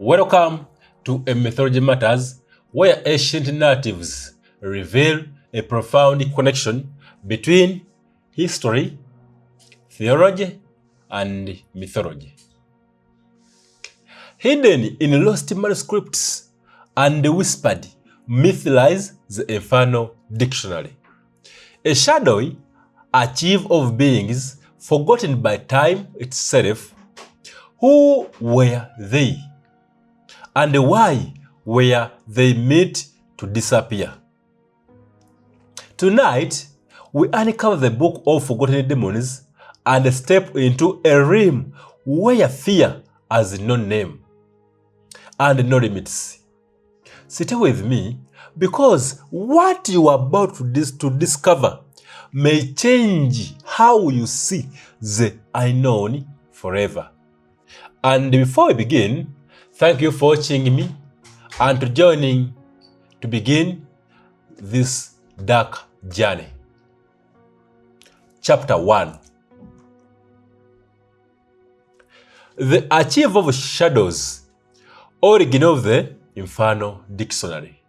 Welcome to a Mythology Matters, where ancient narratives reveal a profound connection between history, theology, and mythology. Hidden in lost manuscripts and whispered myth lies the Infernal Dictionary. A shadowy archive of beings forgotten by time itself. Who were they? And why were they made to disappear? Tonight, we uncover the book of forgotten demons and step into a realm where fear has no name and no limits. Sit with me, because what you are about to discover may change how you see the unknown forever. And before we begin, thank you for watching me and to joining to begin this dark journey. Chapter 1. The Archive of Shadows, origin of the Infernal Dictionary.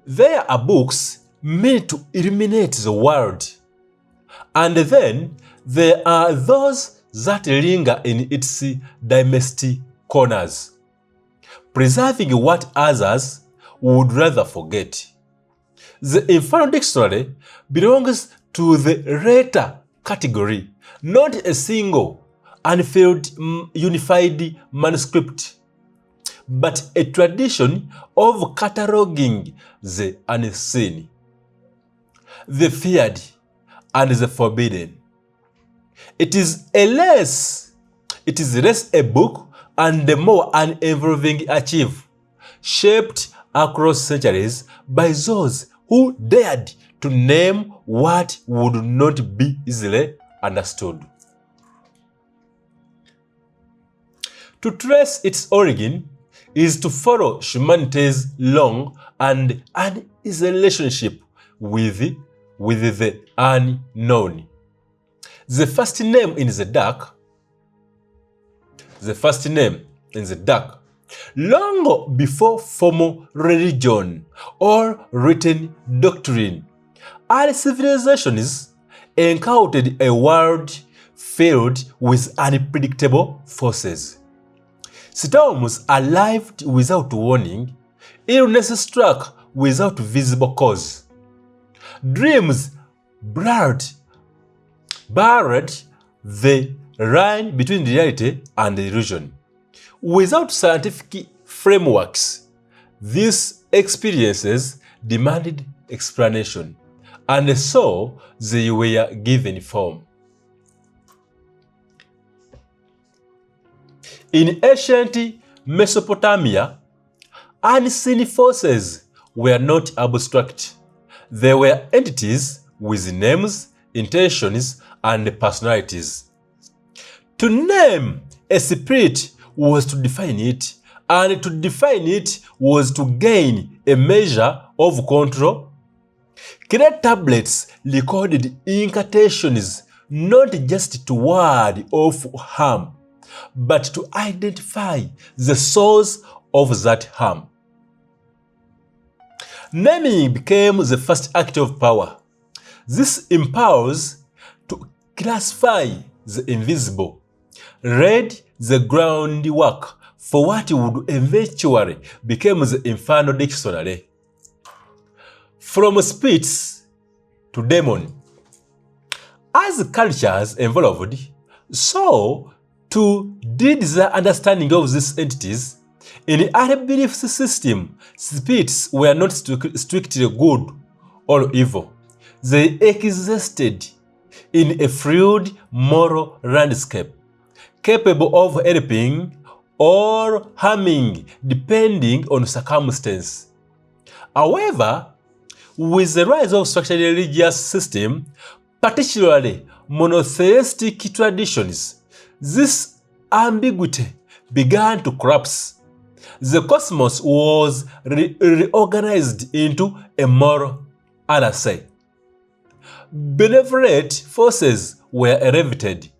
There are books meant to illuminate the world, and then there are those that linger in its dynasty corners, preserving what others would rather forget. The Infernal Dictionary belongs to the latter category, not a single, unfilled, unified manuscript, but a tradition of cataloging the unseen, the feared, and the forbidden. It is less a book and more an evolving archive, shaped across centuries by those who dared to name what would not be easily understood. To trace its origin is to follow humanity's long and uneasy relationship with the unknown. The first name in the dark, long before formal religion or written doctrine, our civilizations encountered a world filled with unpredictable forces. Storms arrived without warning, illness struck without visible cause. Dreams blurred the line between reality and illusion. Without scientific frameworks, these experiences demanded explanation, and so they were given form. In ancient Mesopotamia, unseen forces were not abstract. They were entities with names, intentions, and personalities. To name a spirit was to define it, and to define it was to gain a measure of control. Clay tablets recorded incantations not just to ward off harm, but to identify the source of that harm. Naming became the first act of power. This empowers to classify the invisible, laid the groundwork for what would eventually become the Infernal Dictionary. From spirits to demon, as cultures evolved, so too did the understanding of these entities. In our belief system, spirits were not strictly good or evil. They existed in a fluid moral landscape, capable of helping or harming depending on circumstance. However, with the rise of structured religious systems, particularly monotheistic traditions, this ambiguity began to collapse. The cosmos was reorganized into a moral anarchy. Benevolent forces were elevated.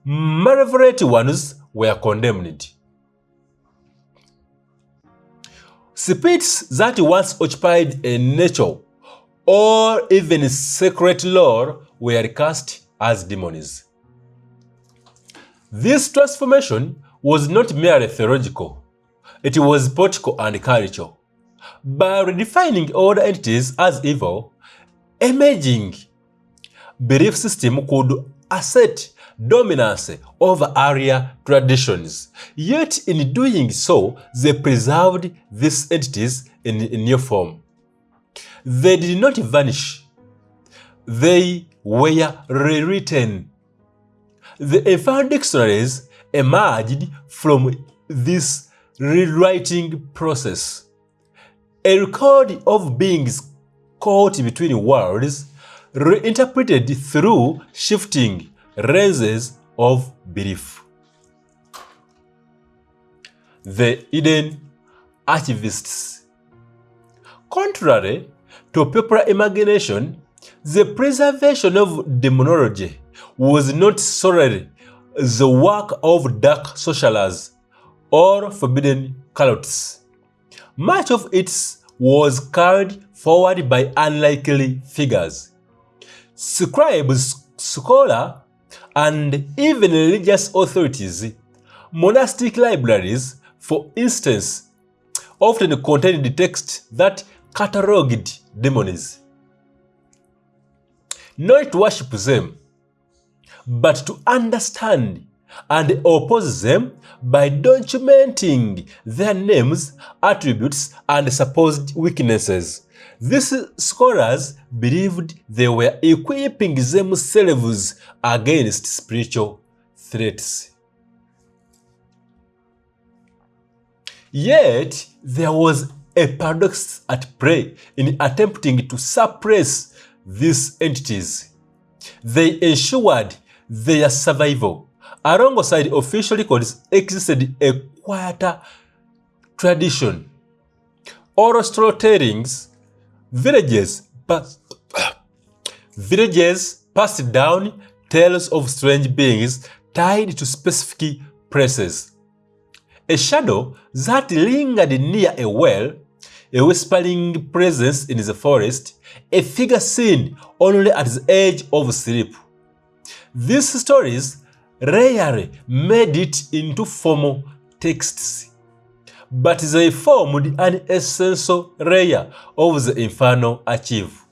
Malevolent ones were condemned. Spirits that once occupied a nature or even secret lore were cast as demons. This transformation was not merely theological, it was political and cultural. By redefining older entities as evil, emerging belief system could assert dominance over earlier traditions. Yet in doing so, they preserved these entities in new form. They did not vanish. They were rewritten. The Infernal Dictionaries emerged from this rewriting process. A record of beings caught between worlds, reinterpreted through shifting lenses of belief. The hidden archivists. Contrary to popular imagination, the preservation of demonology was not solely the work of dark sorcerers or forbidden cults. Much of it was carried forward by unlikely figures. Scribes, scholars, and even religious authorities. Monastic libraries, for instance, often contained texts that catalogued demons. Not to worship them, but to understand and oppose them by documenting their names, attributes, and supposed weaknesses. These scholars believed they were equipping themselves against spiritual threats. Yet, there was a paradox at play in attempting to suppress these entities. They ensured their survival. Alongside official records existed a quieter tradition. Oral storytellings, villages passed down tales of strange beings tied to specific places. A shadow that lingered near a well, a whispering presence in the forest, a figure seen only at the edge of sleep. These stories rarely made it into formal texts, but they formed an essential layer of the infernal archive.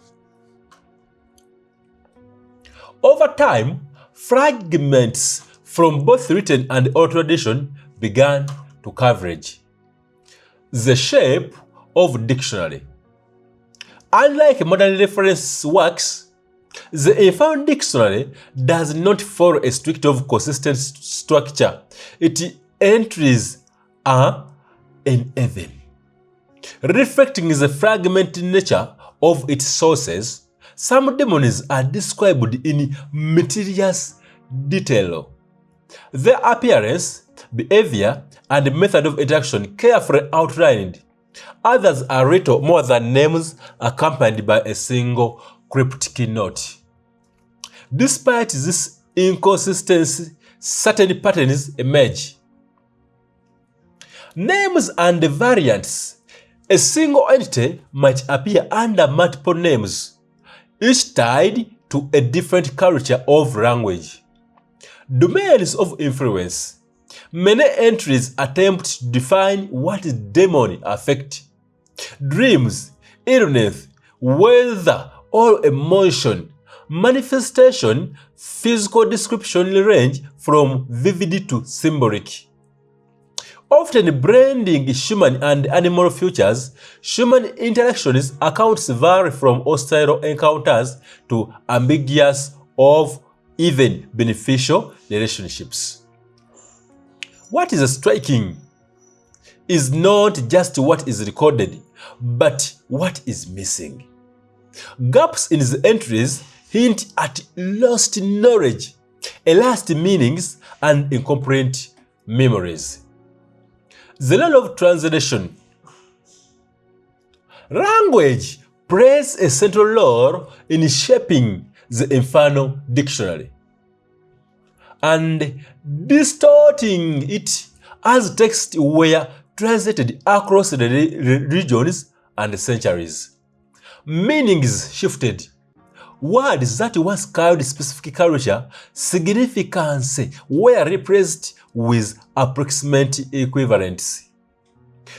Over time, fragments from both written and oral tradition began to coverage the shape of dictionary. Unlike modern reference works, the Infernal Dictionary does not follow a strict or consistent structure. Its entries are uneven, reflecting the fragmented nature of its sources. Some demons are described in meticulous detail. Their appearance, behavior, and method of interaction carefully outlined. Others are little more than names accompanied by a single cryptic note. Despite this inconsistency, certain patterns emerge. Names and variants. A single entity might appear under multiple names, each tied to a different culture of language. Domains of influence. Many entries attempt to define what demon affect. Dreams, illness, weather, or emotion. Manifestation, physical description range from vivid to symbolic. Often blending human and animal features, human interactions accounts vary from hostile encounters to ambiguous or even beneficial relationships. What is striking is not just what is recorded, but what is missing. Gaps in the entries hint at lost knowledge, lost meanings, and incomplete memories. The role of translation. Language plays a central role in shaping the Infernal Dictionary and distorting it as texts were translated across the regions and centuries. Meanings shifted. Words that once carried specific culture significance were replaced with approximate equivalents.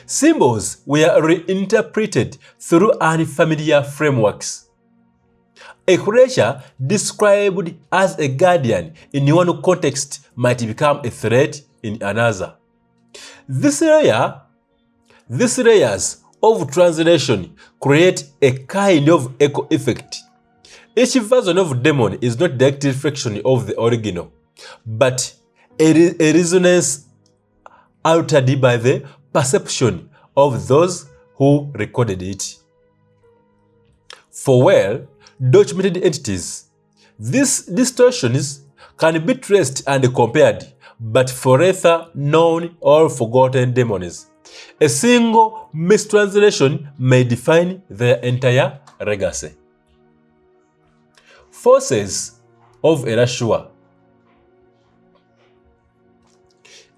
Symbols were reinterpreted through unfamiliar frameworks. A creature described as a guardian in one context might become a threat in another. These layers of translation create a kind of echo effect. Each version of demon is not direct reflection of the original, but a resonance altered by the perception of those who recorded it. For well-documented entities, these distortions can be traced and compared, but for lesser known or forgotten demons, a single mistranslation may define their entire legacy. Forces of erasure.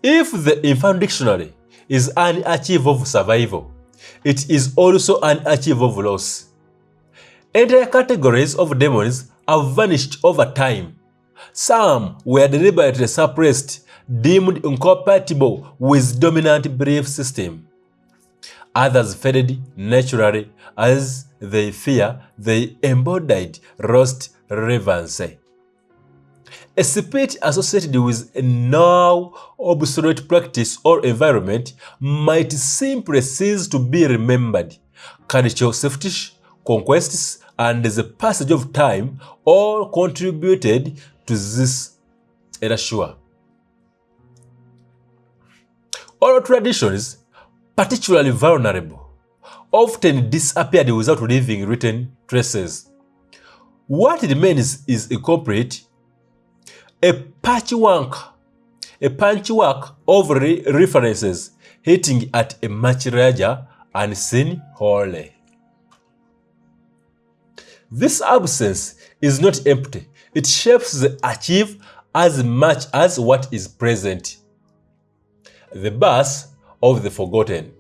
If the Infernal Dictionary is an archive of survival, it is also an archive of loss. Entire categories of demons have vanished over time. Some were deliberately suppressed, deemed incompatible with dominant belief system. Others faded naturally as they fear they embodied lost relevancy. A spirit associated with a now obsolete practice or environment might simply cease to be remembered. Cultural fetish, conquests, and the passage of time all contributed to this erasure. Oral traditions, particularly vulnerable, often disappeared without leaving written traces. What remains is incomplete, a patchwork of references hitting at a much larger unseen whole. This absence is not empty. It shapes the archive as much as what is present. The birth of the forgotten.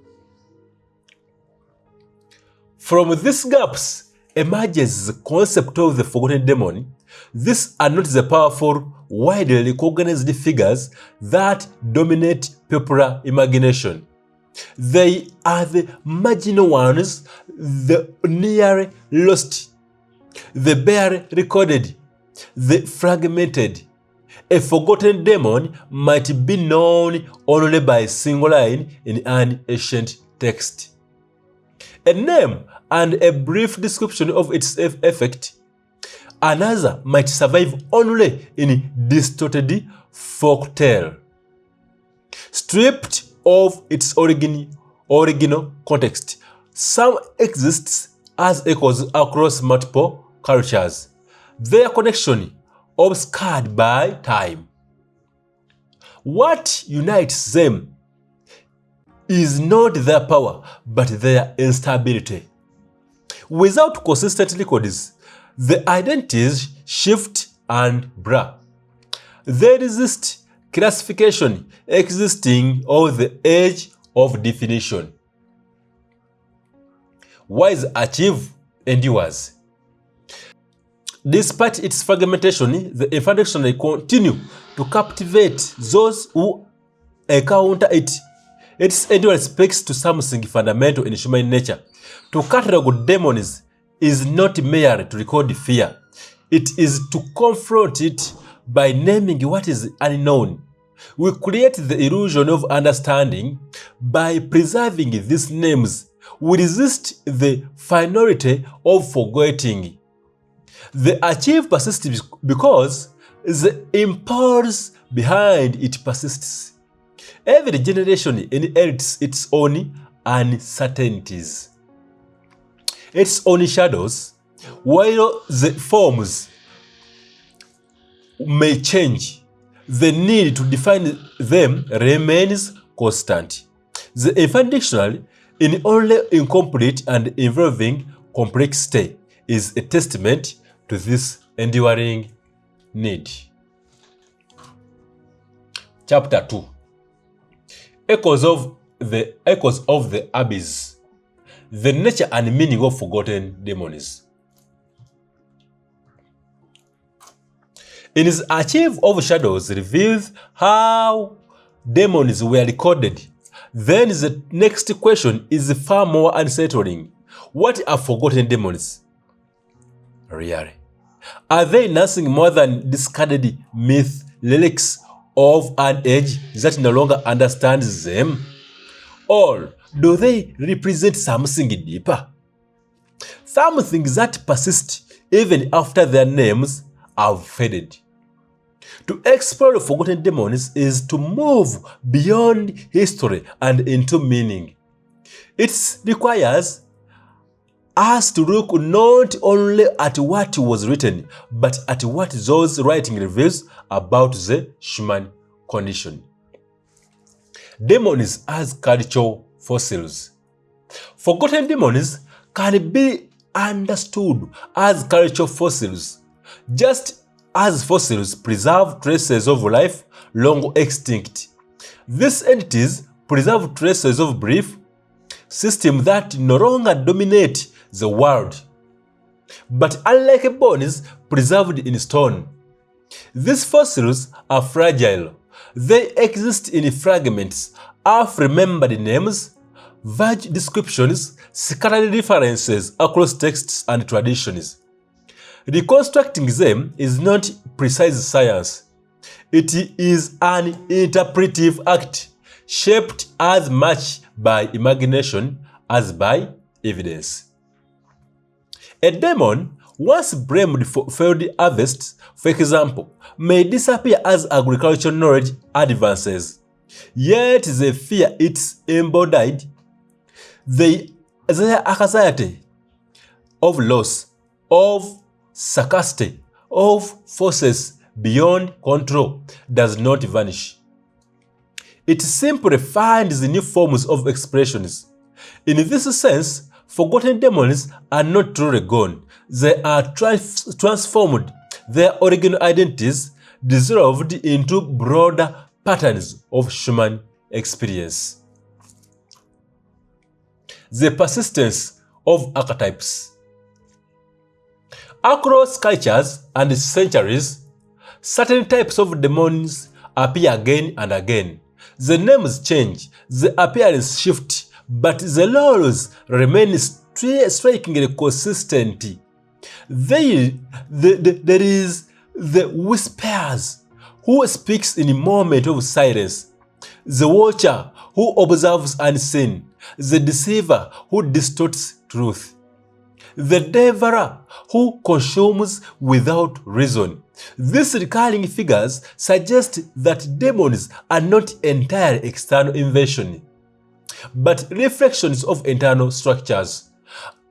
From these gaps emerges the concept of the forgotten demon. These are not the powerful, widely recognized figures that dominate popular imagination. They are the marginal ones, the nearly lost, the barely recorded, the fragmented. A forgotten demon might be known only by a single line in an ancient text. A name and a brief description of its effect. Another might survive only in distorted folktale, stripped of its original context. Some exists as echoes across multiple cultures, their connection obscured by time. What unites them is not their power, but their instability. Without consistent records, the identities shift and blur. They resist classification, existing on the edge of definition. Wise archive endures. Despite its fragmentation, the Infernal Dictionary continues to captivate those who encounter it. Its endurance speaks to something fundamental in human nature. To catalog demons is not merely to record fear. It is to confront it by naming what is unknown. We create the illusion of understanding by preserving these names. We resist the finality of forgetting. The archive persists because the impulse behind it persists. Every generation inherits its own uncertainties, its own shadows. While the forms may change, the need to define them remains constant. The Infernal Dictionary, in only incomplete and involving complexity, is a testament to this enduring need. Chapter 2. Echoes of the echoes of the abyss, the nature and meaning of forgotten demons. In his Archive of Shadows reveals how demons were recorded. Then the next question is far more unsettling. What are forgotten demons? Really? Are they nothing more than discarded myth relics of an age that no longer understands them? Or do they represent something deeper? Something that persists even after their names have faded. To explore forgotten demons is to move beyond history and into meaning. It requires us to look not only at what was written, but at what those writing reveals about the human condition. Demons as cultural fossils. Forgotten demons can be understood as cultural fossils, just as fossils preserve traces of life long extinct. These entities preserve traces of belief systems that no longer dominate the world. But unlike bones preserved in stone, these fossils are fragile. They exist in fragments, half-remembered names, vague descriptions, scattered references across texts and traditions. Reconstructing them is not precise science. It is an interpretive act, shaped as much by imagination as by evidence. A demon, once blamed for failed harvests, for example, may disappear as agricultural knowledge advances. Yet the fear it's embodied, the anxiety of loss, of scarcity, of forces beyond control does not vanish. It simply finds new forms of expressions. In this sense, forgotten demons are not truly gone. They are transformed, their original identities dissolved into broader patterns of human experience. The persistence of archetypes. Across cultures and centuries, certain types of demons appear again and again. The names change, the appearance shifts, but the roles remain strikingly consistent. There is the whisperers who speaks in a moment of silence, the watcher who observes unseen, the deceiver who distorts truth, the devourer who consumes without reason. These recurring figures suggest that demons are not entirely external invention, but reflections of internal structures,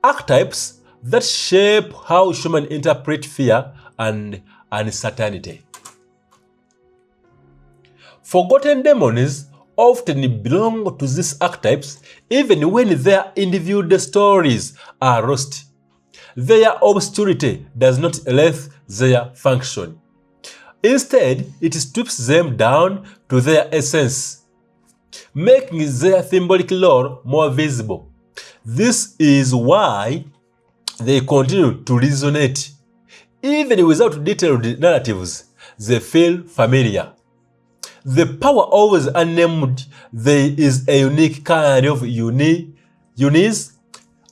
archetypes that shape how humans interpret fear and uncertainty. Forgotten demons often belong to these archetypes even when their individual stories are lost. Their obscurity does not erase their function. Instead, it strips them down to their essence, making their symbolic role more visible. This is why they continue to resonate. Even without detailed narratives, they feel familiar. The power of the unnamed, there is a unique kind of unease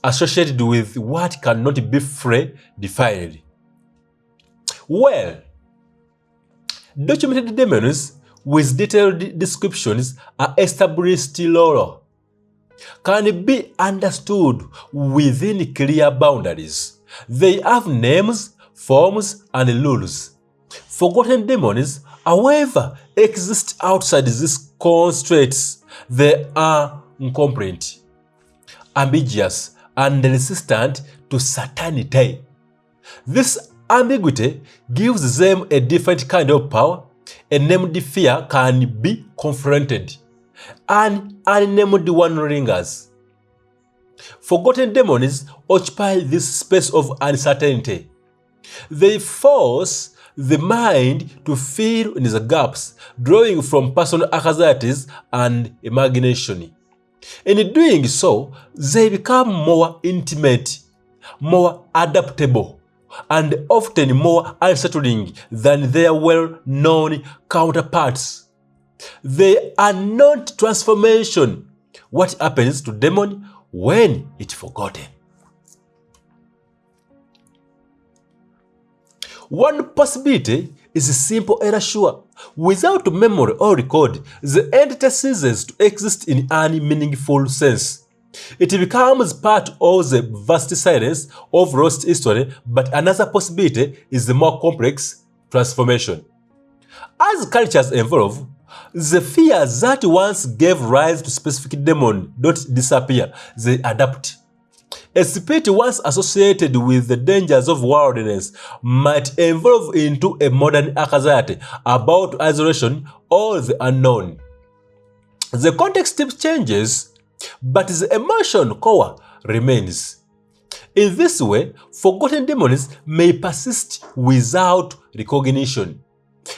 associated with what cannot be fully defined. Well, documented demons with detailed descriptions are established lore, can be understood within clear boundaries. They have names, forms, and rules. Forgotten demons, however, exist outside these constraints. They are incomplete, ambiguous, and resistant to certainty. This ambiguity gives them a different kind of power. A named fear can be confronted, and unnamed one lingers. Forgotten demons occupy this space of uncertainty. They force the mind to fill in the gaps, drawing from personal anxieties and imagination. In doing so, they become more intimate, more adaptable, and often more unsettling than their well-known counterparts. They are not transformation. What happens to demon when it's forgotten? One possibility is simple and sure. Without memory or record, the entity ceases to exist in any meaningful sense. It becomes part of the vast silence of lost history, but another possibility is the more complex transformation. As cultures evolve, the fears that once gave rise to specific demons don't disappear, they adapt. A spirit once associated with the dangers of worldliness might evolve into a modern anxiety about isolation or the unknown. The context changes, but the emotion core remains. In this way, forgotten demons may persist without recognition.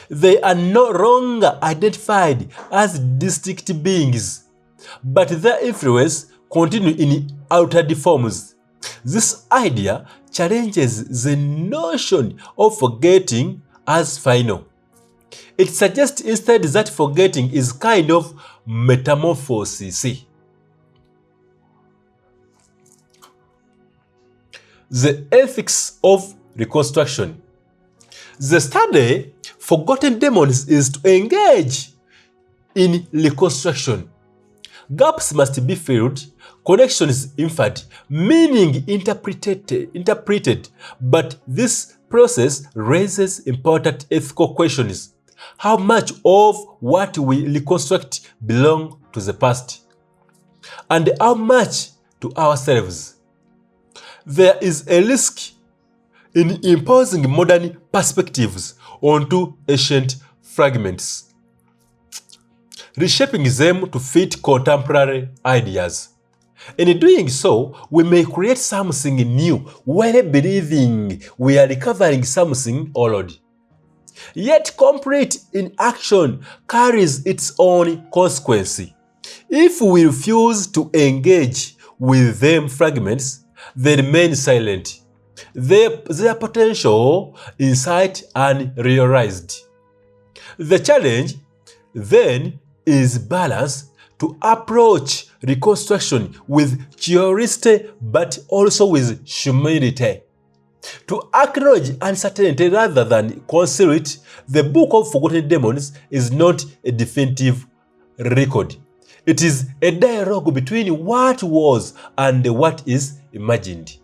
They are no longer identified as distinct beings, but their influence continues in altered forms. This idea challenges the notion of forgetting as final. It suggests instead that forgetting is kind of metamorphosis. The ethics of reconstruction. The study forgotten demons is to engage in reconstruction. Gaps must be filled, connections inferred, meaning interpreted, but this process raises important ethical questions. How much of what we reconstruct belongs to the past? And how much to ourselves? There is a risk in imposing modern perspectives onto ancient fragments, reshaping them to fit contemporary ideas. In doing so, we may create something new while believing we are recovering something old. Yet complete inaction carries its own consequence. If we refuse to engage with them fragments, they remain silent. Their potential insight unrealized. The challenge then is balance, to approach reconstruction with curiosity but also with humility. To acknowledge uncertainty rather than conceal it, the Book of Forgotten Demons is not a definitive record. It is a dialogue between what was and what is imagined.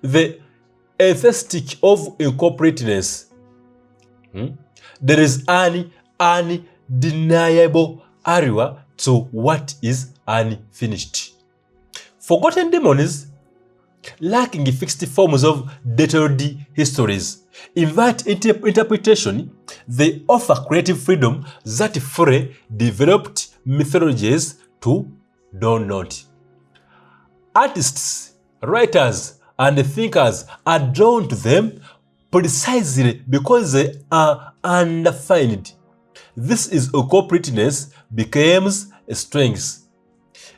The aesthetic of incompleteness. There is an undeniable allure to what is unfinished. Forgotten demons, lacking fixed forms of detailed histories, invite interpretation. They offer creative freedom that fully developed mythologies do not. Artists, writers, and thinkers are drawn to them precisely because they are undefined. This is incompleteness becomes a strength.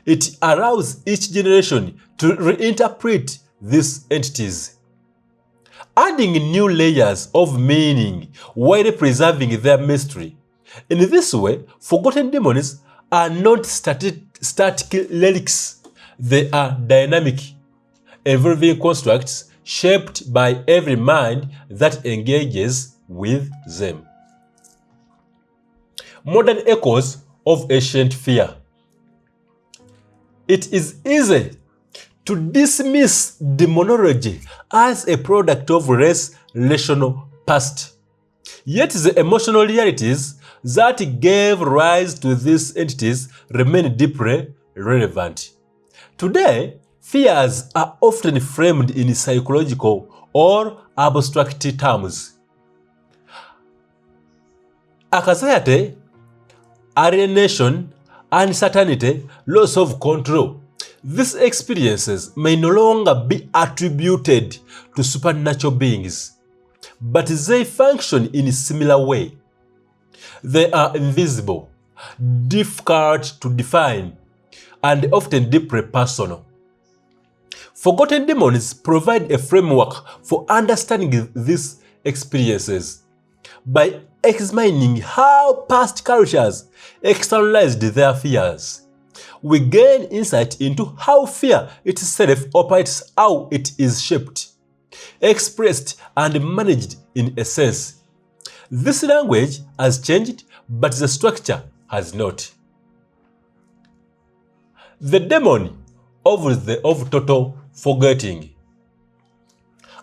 It allows each generation to reinterpret these entities, adding new layers of meaning while preserving their mystery. In this way, forgotten demons are not static relics. They are dynamic, evolving constructs shaped by every mind that engages with them. Modern echoes of ancient fear. It is easy to dismiss demonology as a product of less rational past. Yet the emotional realities that gave rise to these entities remain deeply relevant. Today, fears are often framed in psychological or abstract terms. Anxiety, alienation, uncertainty, loss of control. These experiences may no longer be attributed to supernatural beings, but they function in a similar way. They are invisible, difficult to define, and often deeply personal. Forgotten demons provide a framework for understanding these experiences. By examining how past cultures externalized their fears, we gain insight into how fear itself operates, how it is shaped, expressed, and managed in a sense. This language has changed, but the structure has not. The demon of total forgetting.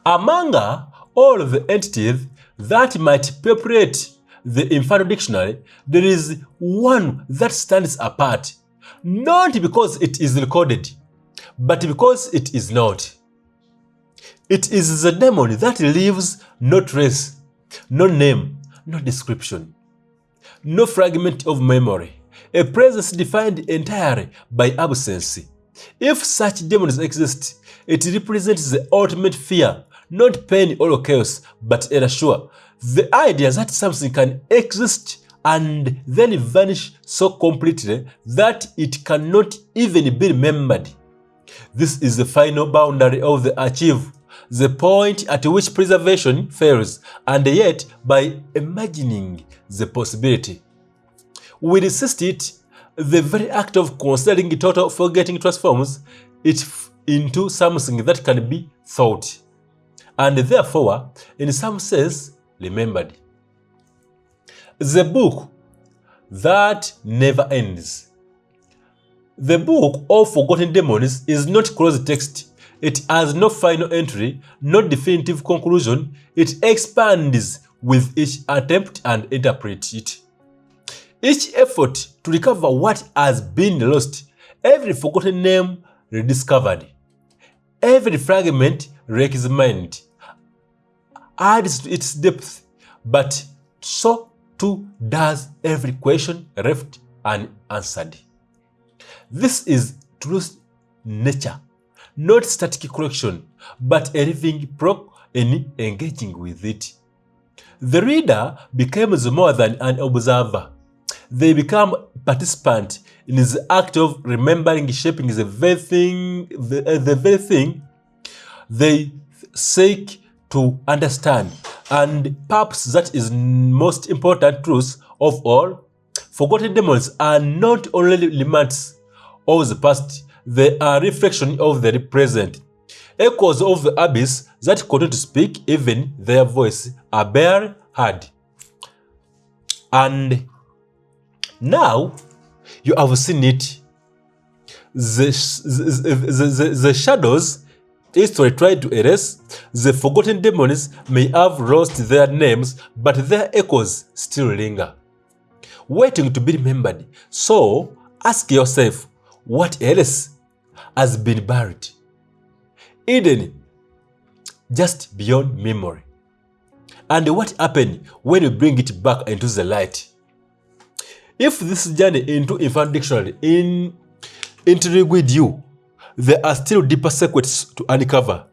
Among all the entities that might populate the Infernal Dictionary, there is one that stands apart, not because it is recorded, but because it is not. It is the demon that leaves no trace, no name, no description, no fragment of memory, a presence defined entirely by absence. If such demons exist, it represents the ultimate fear, not pain or chaos, but erasure. The idea that something can exist and then vanish so completely that it cannot even be remembered. This is the final boundary of the achieve, the point at which preservation fails, and yet by imagining the possibility, we resist it. The very act of considering total forgetting transforms it into something that can be thought, and therefore, in some sense, remembered. The book that never ends. The book of Forgotten Demons is not closed text. It has no final entry, no definitive conclusion. It expands with each attempt and interprets it. Each effort to recover what has been lost, every forgotten name rediscovered, every fragment re-examined, adds to its depth, but so too does every question left unanswered. This is truth nature, not static collection, but a living prop in engaging with it. The reader becomes more than an observer. They become participant in the act of remembering, shaping the very thing they seek to understand. And perhaps that is most important truth of all. Forgotten demons are not only remnants of the past, they are reflections of the present, echoes of the abyss that continue to speak, even their voices are barely heard. And now you have seen it. The shadows history tried to erase. The forgotten demons may have lost their names, but their echoes still linger, waiting to be remembered. So ask yourself, what else has been buried, hidden just beyond memory? And what happened when you bring it back into the light? If this journey into Infernal Dictionary intrigued you, there are still deeper secrets to uncover.